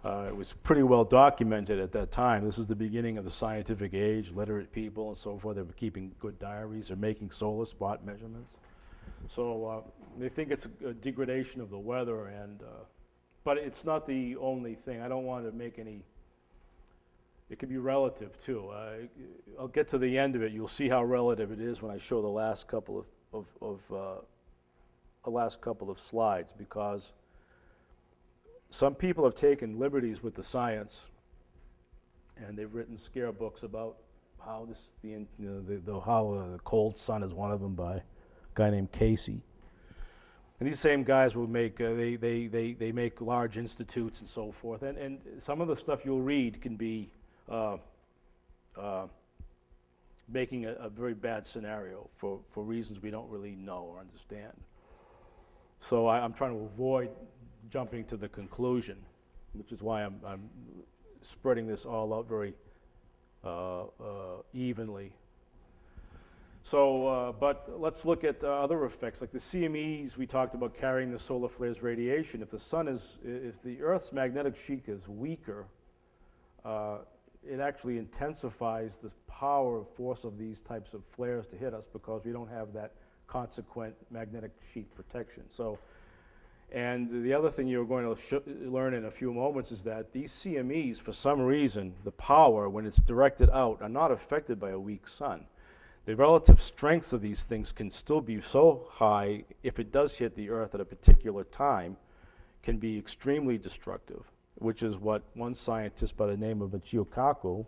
It was pretty well documented at that time. This is the beginning of the scientific age, literate people and so forth. They were keeping good diaries or making solar spot measurements. So they think it's a degradation of the weather, but it's not the only thing. I don't want to make any. It could be relative too. I'll get to the end of it. You'll see how relative it is when I show the last couple of slides, because some people have taken liberties with the science, and they've written scare books about how the cold sun is one of them by guy named Casey. And these same guys will make, they make large institutes and so forth. And some of the stuff you'll read can be making a very bad scenario for reasons we don't really know or understand. So I'm trying to avoid jumping to the conclusion, which is why I'm spreading this all out very evenly. So, but let's look at other effects, like the CMEs we talked about carrying the solar flares radiation. If the Earth's magnetic sheath is weaker, it actually intensifies the power and force of these types of flares to hit us because we don't have that consequent magnetic sheath protection. So, and the other thing you're going to learn in a few moments is that these CMEs, for some reason, the power, when it's directed out, are not affected by a weak sun. The relative strengths of these things can still be so high, if it does hit the Earth at a particular time, can be extremely destructive, which is what one scientist by the name of Michio Kaku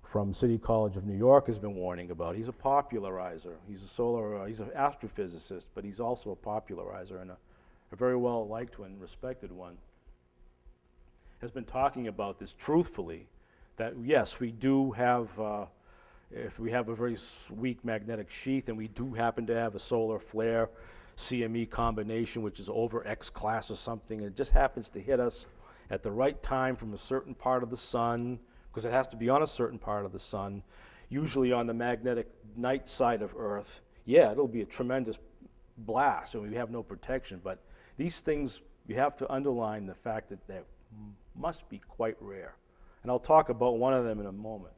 from City College of New York has been warning about. He's a popularizer. He's he's an astrophysicist, but he's also a popularizer and a very well-liked one, respected one. Has been talking about this truthfully, that yes, we do have, if we have a very weak magnetic sheath and we do happen to have a solar flare CME combination, which is over X class or something, and it just happens to hit us at the right time from a certain part of the sun, because it has to be on a certain part of the sun, usually on the magnetic night side of Earth, yeah, it'll be a tremendous blast and we have no protection. But these things, you have to underline the fact that they must be quite rare. And I'll talk about one of them in a moment.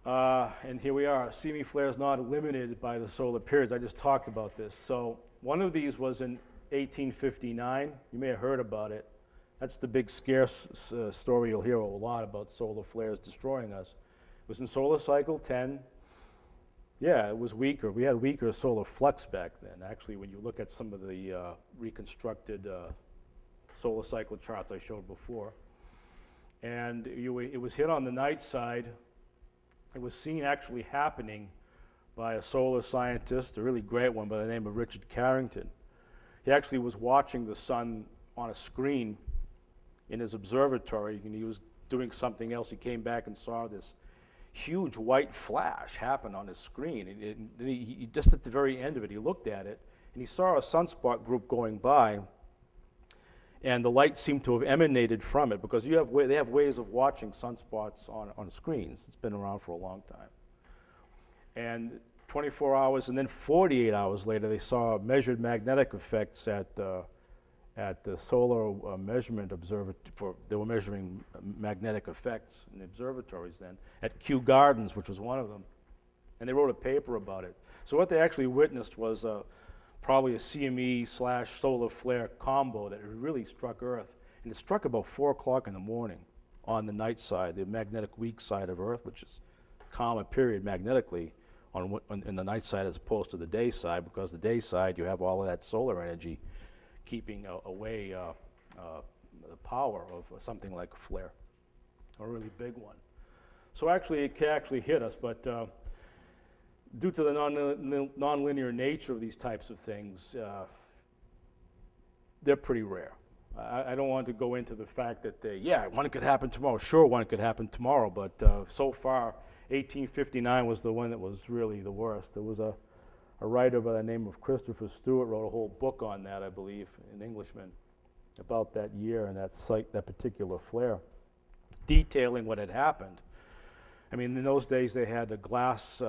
And here we are, CME flares not limited by the solar periods. I just talked about this. So one of these was in 1859. You may have heard about it. That's the big scarce story you'll hear a lot about solar flares destroying us. It was in solar cycle 10. Yeah, it was weaker. We had weaker solar flux back then. Actually, when you look at some of the reconstructed solar cycle charts I showed before. And it was hit on the night side. It was seen actually happening by a solar scientist, a really great one by the name of Richard Carrington. He actually was watching the sun on a screen in his observatory, and he was doing something else. He came back and saw this huge white flash happen on his screen. He just at the very end of it, he looked at it, and he saw a sunspot group going by, and the light seemed to have emanated from it, because they have ways of watching sunspots on screens. It's been around for a long time. And 24 hours and then 48 hours later, they saw measured magnetic effects at the solar measurement observatory. They were measuring magnetic effects in the observatories then at Kew Gardens, which was one of them. And they wrote a paper about it. So what they actually witnessed was probably a CME/solar flare combo that really struck Earth. And it struck about 4 o'clock in the morning on the night side, the magnetic weak side of Earth, which is calmer period magnetically in the night side as opposed to the day side, because the day side you have all of that solar energy keeping away the power of something like a flare, a really big one. So actually it can actually hit us, but due to the nonlinear nature of these types of things, they're pretty rare. I don't want to go into the fact that, one could happen tomorrow. Sure, one could happen tomorrow, but so far, 1859 was the one that was really the worst. There was a writer by the name of Christopher Stewart wrote a whole book on that, I believe, in Englishman, about that year and that particular flare, detailing what had happened. I mean, in those days they had the glass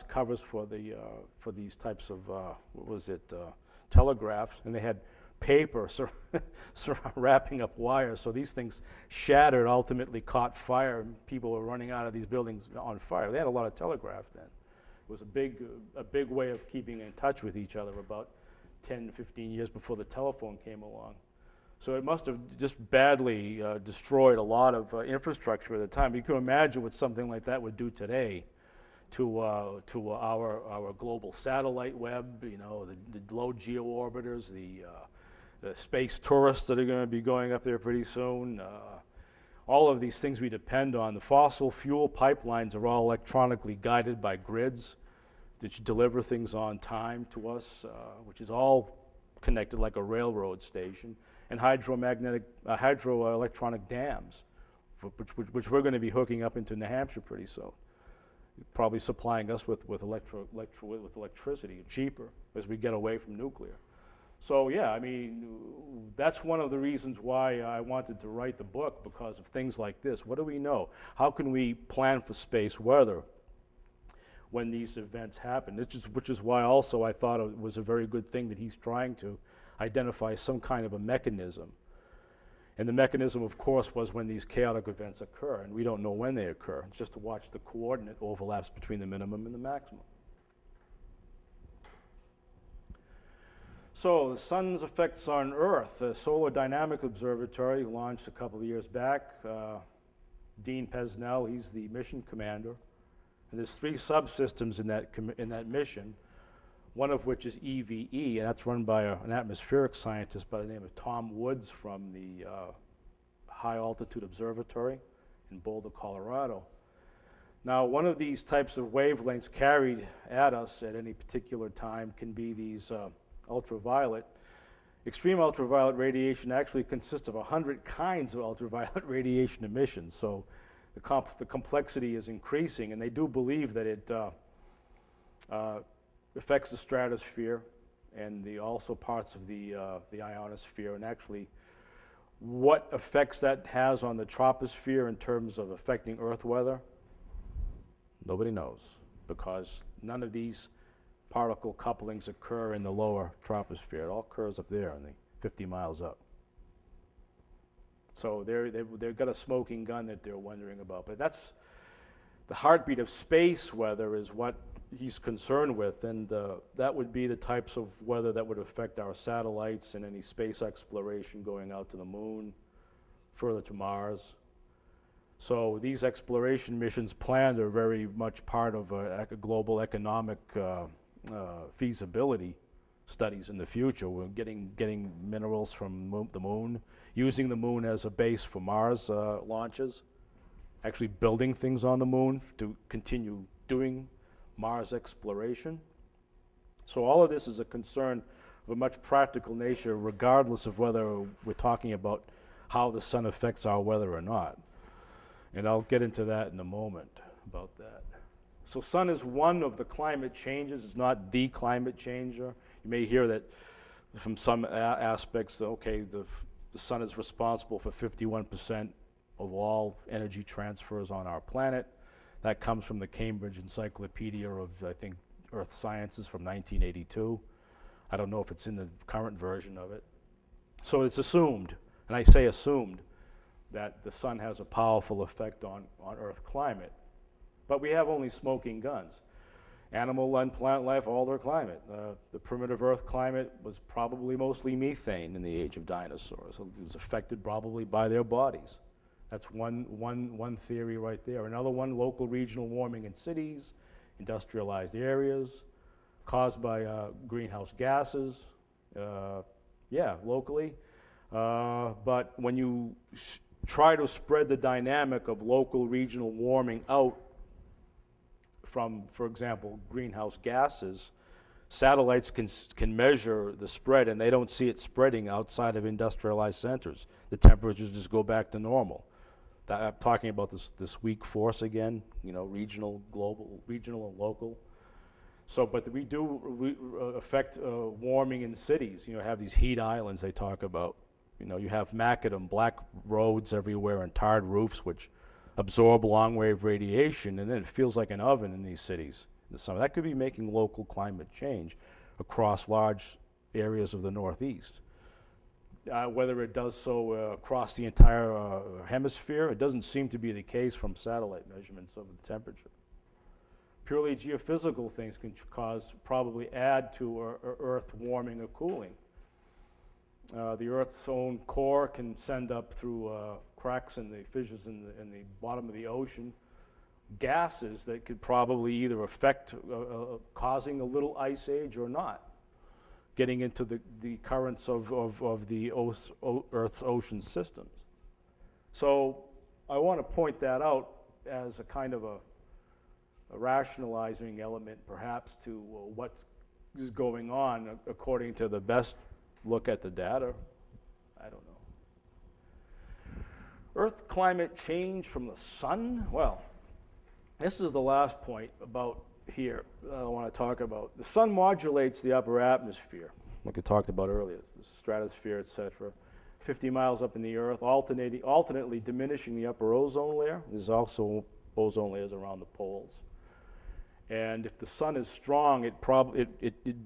covers for these types of telegraphs, and they had paper wrapping up wires. So these things shattered, ultimately caught fire, and people were running out of these buildings on fire. They had a lot of telegraph then. It was a big way of keeping in touch with each other about 10, 15 years before the telephone came along. So it must have just badly destroyed a lot of infrastructure at the time. You can imagine what something like that would do today to our global satellite web, the low geo orbiters, the space tourists that are going to be going up there pretty soon, all of these things we depend on. The fossil fuel pipelines are all electronically guided by grids that deliver things on time to us, which is all connected like a railroad station, and hydroelectronic dams, which we're going to be hooking up into New Hampshire pretty soon, probably supplying us with electricity cheaper as we get away from nuclear. So yeah, I mean, that's one of the reasons why I wanted to write the book, because of things like this. What do we know? How can we plan for space weather when these events happen? Which is why also I thought it was a very good thing that he's trying to identify some kind of a mechanism. And the mechanism, of course, was when these chaotic events occur, and we don't know when they occur. It's just to watch the coordinate overlaps between the minimum and the maximum. So the sun's effects on Earth. The Solar Dynamic Observatory launched a couple of years back. Dean Pesnell, he's the mission commander. And there's 3 subsystems in that mission, one of which is EVE, and that's run by an atmospheric scientist by the name of Tom Woods from the High Altitude Observatory in Boulder, Colorado. Now, one of these types of wavelengths carried at us at any particular time can be these ultraviolet. Extreme ultraviolet radiation actually consists of 100 kinds of ultraviolet radiation emissions, so the complexity is increasing, and they do believe that it affects the stratosphere and also parts of the ionosphere, and actually what effects that has on the troposphere in terms of affecting Earth weather, nobody knows, because none of these particle couplings occur in the lower troposphere. It all occurs up there in the 50 miles up. So they've got a smoking gun that they're wondering about. But that's the heartbeat of space weather is what he's concerned with, and that would be the types of weather that would affect our satellites and any space exploration going out to the moon, further to Mars. So these exploration missions planned are very much part of a global economic feasibility studies in the future. We're getting minerals from the moon, using the moon as a base for Mars launches, actually building things on the moon to continue doing Mars exploration. So all of this is a concern of a much practical nature, regardless of whether we're talking about how the sun affects our weather or not. And I'll get into that in a moment about that. So sun is one of the climate changes. It's not the climate changer. You may hear that from some aspects, that, okay, the sun is responsible for 51% of all energy transfers on our planet. That comes from the Cambridge Encyclopedia of, I think, Earth Sciences from 1982. I don't know if it's in the current version of it. So it's assumed, and I say assumed, that the sun has a powerful effect on Earth climate. But we have only smoking guns. Animal and plant life, all their climate. The primitive Earth climate was probably mostly methane in the age of dinosaurs. So it was affected probably by their bodies. That's one theory right there. Another one, local regional warming in cities, industrialized areas, caused by greenhouse gases, locally. But when you try to spread the dynamic of local regional warming out from, for example, greenhouse gases, satellites can measure the spread, and they don't see it spreading outside of industrialized centers. The temperatures just go back to normal. I'm talking about this weak force again, regional, global, regional and local. So, but we do affect warming in cities. Have these heat islands they talk about. You have macadam, black roads everywhere, and tarred roofs, which absorb long-wave radiation, and then it feels like an oven in these cities in the summer. That could be making local climate change across large areas of the Northeast. Whether it does so across the entire hemisphere, it doesn't seem to be the case from satellite measurements of the temperature. Purely geophysical things can probably add to Earth warming or cooling. The Earth's own core can send up through cracks and the fissures in the bottom of the ocean gases that could probably either affect causing a little ice age or not, getting into the currents of the Earth's ocean systems. So I want to point that out as a kind of a rationalizing element, perhaps, to what is going on according to the best look at the data. I don't know. Earth climate change from the sun? Well, this is the last point about here that I want to talk about. The sun modulates the upper atmosphere, like I talked about earlier, the stratosphere, etc. 50 miles up in the Earth, alternately diminishing the upper ozone layer. There's also ozone layers around the poles. And if the sun is strong, it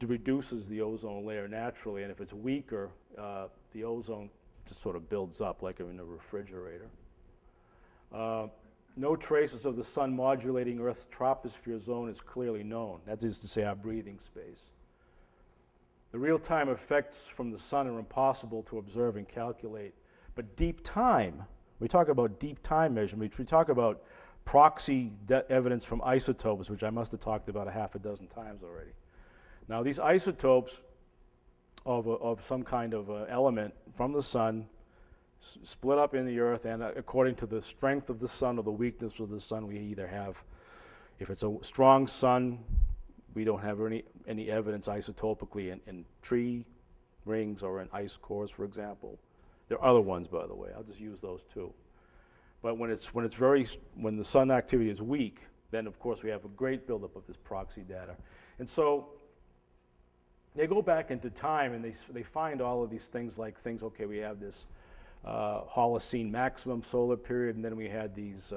reduces the ozone layer naturally, and if it's weaker, the ozone just sort of builds up like in a refrigerator. No traces of the sun modulating Earth's troposphere zone is clearly known. That is to say, our breathing space. The real-time effects from the sun are impossible to observe and calculate. But deep time, we talk about deep time measurement, we talk about proxy evidence from isotopes, which I must have talked about a half a dozen times already. Now, these isotopes of some kind of element from the sun split up in the Earth, and according to the strength of the sun or the weakness of the sun, we either have, if it's a strong sun, we don't have any evidence isotopically in tree rings or in ice cores, for example. There are other ones, by the way. I'll just use those two. But when the sun activity is weak, then of course we have a great buildup of this proxy data. And so they go back into time and they find all of these things like okay, we have this Holocene maximum solar period, and then we had these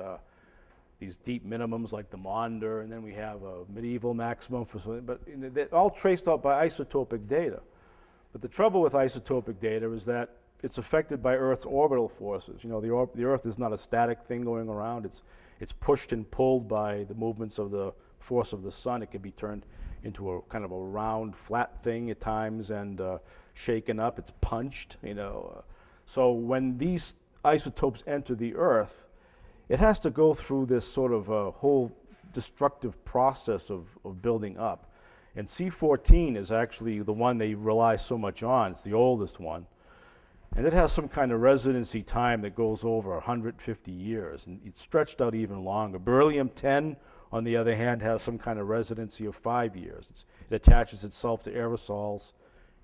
deep minimums like the Maunder, and then we have a medieval maximum for something, but they're all traced out by isotopic data. But the trouble with isotopic data is that it's affected by Earth's orbital forces. You know, the Earth is not a static thing going around. It's pushed and pulled by the movements of the force of the sun. It can be turned into a kind of a round, flat thing at times and shaken up. It's punched, you know. So when these isotopes enter the Earth, it has to go through this sort of whole destructive process of building up. And C14 is actually the one they rely so much on. It's the oldest one. And it has some kind of residency time that goes over 150 years, and it's stretched out even longer. Beryllium-10, on the other hand, has some kind of residency of 5 years. It attaches itself to aerosols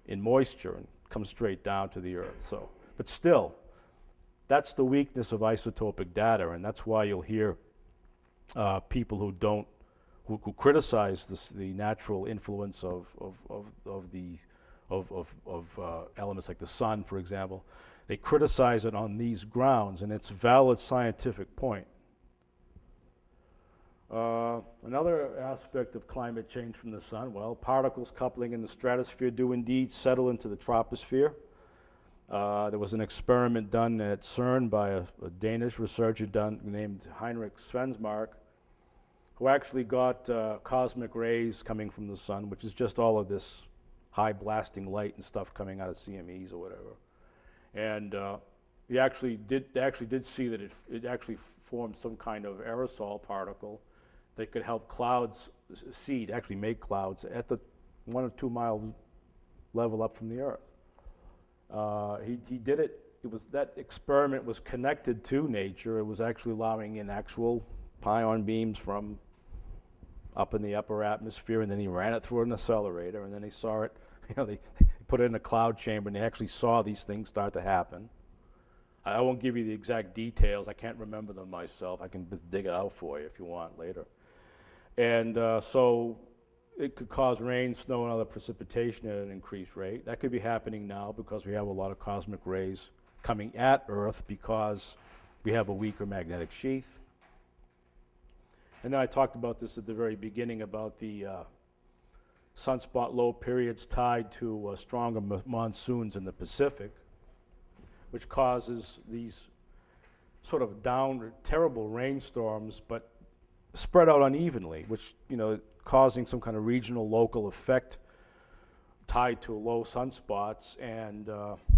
in moisture and comes straight down to the Earth. So, but still, that's the weakness of isotopic data, and that's why you'll hear people who criticize the natural influence of elements like the sun, for example. They criticize it on these grounds, and it's a valid scientific point. Another aspect of climate change from the sun, well, particles coupling in the stratosphere do indeed settle into the troposphere. There was an experiment done at CERN by a Danish researcher named Heinrich Svensmark, who actually got cosmic rays coming from the sun, which is just all of this high blasting light and stuff coming out of CMEs or whatever. And he actually did see that it actually formed some kind of aerosol particle that could help clouds seed, actually make clouds at the 1 or 2 mile level up from the Earth. He did it. That experiment was connected to nature. It was actually allowing in actual pion beams from up in the upper atmosphere, and then he ran it through an accelerator, and then they saw it. You know, they put it in a cloud chamber, and they actually saw these things start to happen. I won't give you the exact details. I can't remember them myself. I can just dig it out for you if you want later. And so it could cause rain, snow, and other precipitation at an increased rate. That could be happening now because we have a lot of cosmic rays coming at Earth because we have a weaker magnetic sheath. And then I talked about this at the very beginning about the sunspot low periods tied to stronger monsoons in the Pacific, which causes these sort of terrible rainstorms, but spread out unevenly, which, you know, causing some kind of regional local effect tied to low sunspots, and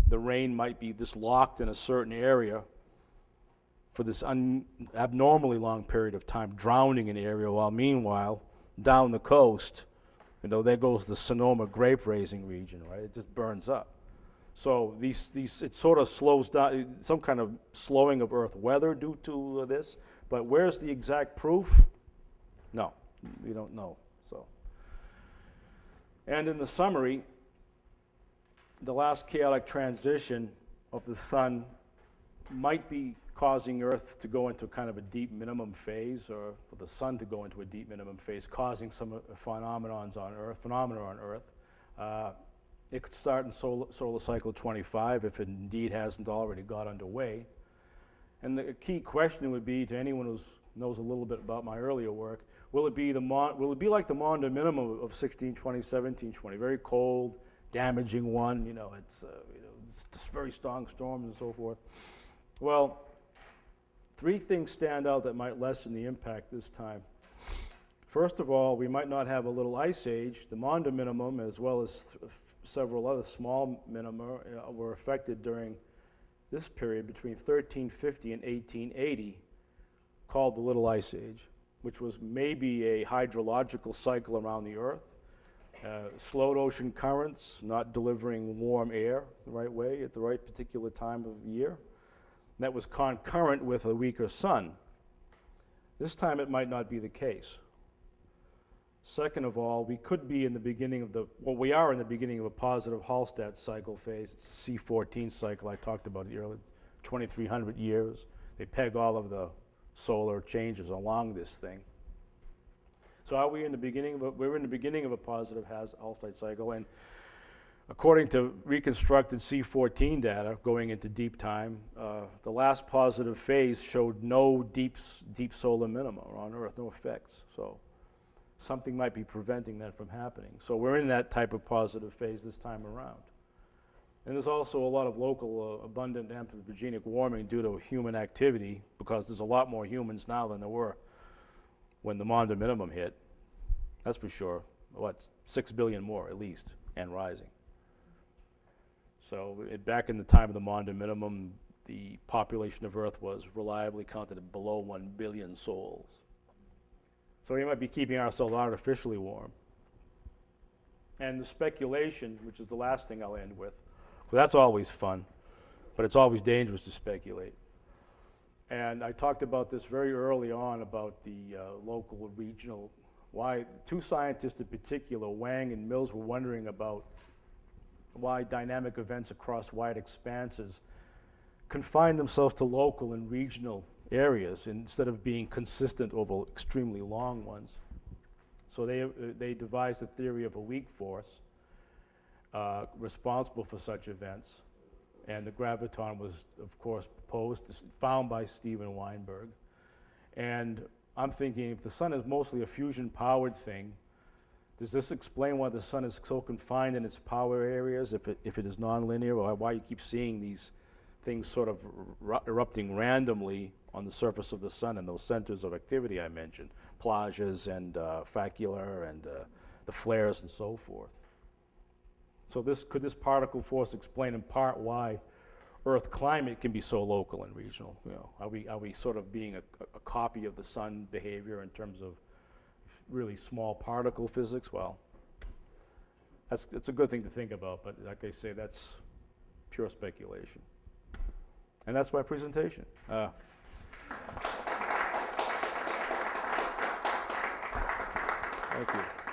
the rain might be just locked in a certain area for this abnormally long period of time, drowning an area, while meanwhile, down the coast, you know, there goes the Sonoma grape raising region, right? It just burns up. So it sort of slows down, some kind of slowing of Earth weather due to this. But where's the exact proof? No, we don't know. So, and in the summary, the last chaotic transition of the sun might be causing Earth to go into kind of a deep minimum phase, or for the sun to go into a deep minimum phase, causing some phenomena on Earth. It could start in solar cycle 25 if it indeed hasn't already got underway. And the key question would be to anyone who knows a little bit about my earlier work: will it be like the Maunder minimum of 1620, 1720? Very cold, damaging one. It's just very strong storms and so forth. Well, three things stand out that might lessen the impact this time. First of all, we might not have a little ice age. The Maunder minimum, as well as several other small minima, were affected during this period between 1350 and 1880, called the Little Ice Age, which was maybe a hydrological cycle around the Earth. Slowed ocean currents, not delivering warm air the right way at the right particular time of year. That was concurrent with a weaker sun. This time it might not be the case. Second of all, we could be in the beginning of we are in the beginning of a positive Hallstatt cycle phase. It's the C14 cycle I talked about earlier, 2,300 years. They peg all of the solar changes along this thing. So are we in the beginning we're in the beginning of a positive Hallstatt cycle, and according to reconstructed C14 data going into deep time, the last positive phase showed no deep solar minima on Earth, no effects. So something might be preventing that from happening. So we're in that type of positive phase this time around. And there's also a lot of local abundant anthropogenic warming due to human activity, because there's a lot more humans now than there were when the Maunder minimum hit. That's for sure. 6 billion more at least, and rising. So back in the time of the Maunder minimum, the population of Earth was reliably counted at below 1 billion souls. So we might be keeping ourselves artificially warm. And the speculation, which is the last thing I'll end with, well, that's always fun, but it's always dangerous to speculate. And I talked about this very early on about the local, regional, why two scientists in particular, Wang and Mills, were wondering about why dynamic events across wide expanses confine themselves to local and regional areas instead of being consistent over extremely long ones. So they devised a theory of a weak force responsible for such events. And the graviton was, of course, found by Steven Weinberg. And I'm thinking, if the sun is mostly a fusion-powered thing, does this explain why the sun is so confined in its power areas if it is nonlinear, or why you keep seeing these things sort of erupting randomly on the surface of the sun in those centers of activity I mentioned, plages and facular and the flares and so forth? So could this particle force explain in part why Earth climate can be so local and regional? Are we sort of being a copy of the sun behavior in terms of really small particle physics? Well, it's a good thing to think about, but like I say, that's pure speculation. And that's my presentation. Thank you.